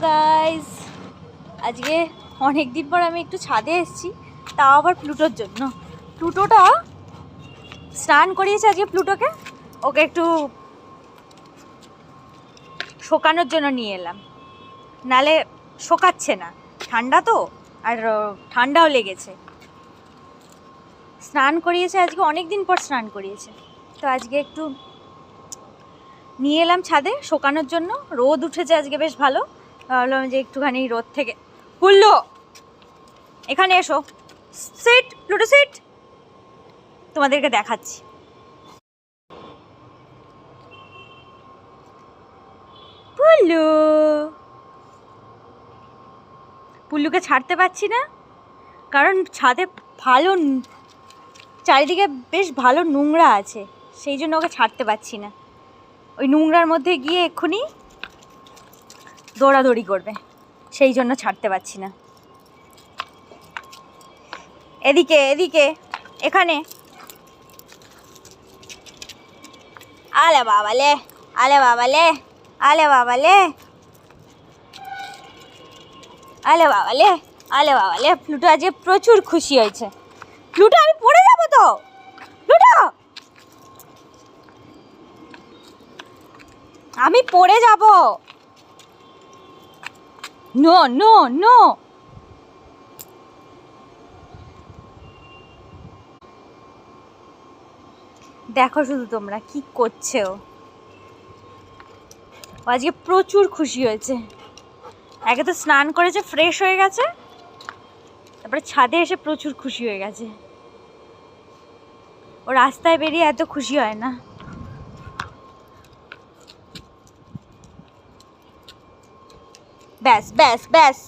Guys, আজকে অনেক দিন পর আমি একটু ছাদে এসেছি, তাও আবার প্লুটোর জন্য। প্লুটোটা স্নান করিয়েছে আজকে। প্লুটোকে ওকে একটু শোকানোর জন্য নিয়ে এলাম, নালে শোকাচ্ছে না, ঠান্ডা তো, আর ঠান্ডাও লেগেছে। স্নান করিয়েছে আজকে, অনেক দিন পর স্নান করিয়েছে, তো আজকে একটু নিয়ে এলাম ছাদে শোকানোর জন্য। রোদ উঠেছে আজকে বেশ ভালো, ভাবলাম যে একটুখানি রোদ থেকে। পুল্লু, এখানে এসো, সিট প্লুটো সিট, তোমাদেরকে দেখাচ্ছি। পুল্লু, পুল্লুকে ছাড়তে পারছি না, কারণ ছাদে ভালো চারিদিকে বেশ ভালো নোংরা আছে, সেই জন্য ওকে ছাড়তে পারছি না। ওই নোংরার মধ্যে গিয়ে এক্ষুনি দৌড়াদৌড়ি করবে, সেই জন্য ছাড়তে পারছি না। এদিকে এদিকে, এখানে। আলে বাবালে, আলে বাবালে, আলে বাবালে, আলে বাবালে, আলে বাবালে। প্লুটো আজকে প্রচুর খুশি হয়েছে। প্লুটো, আমি পড়ে যাবো তো। প্লুটো, আমি পড়ে যাব। No no no. দেখো শুধু তোমরা কি করছে। ও আজকে প্রচুর খুশি হয়েছে। একে তো স্নান করেছে, ফ্রেশ হয়ে গেছে, তারপরে ছাদে এসে প্রচুর খুশি হয়ে গেছে। ও রাস্তায় বেরিয়ে এত খুশি হয় না। ব্যাস ব্যাস ব্যাস।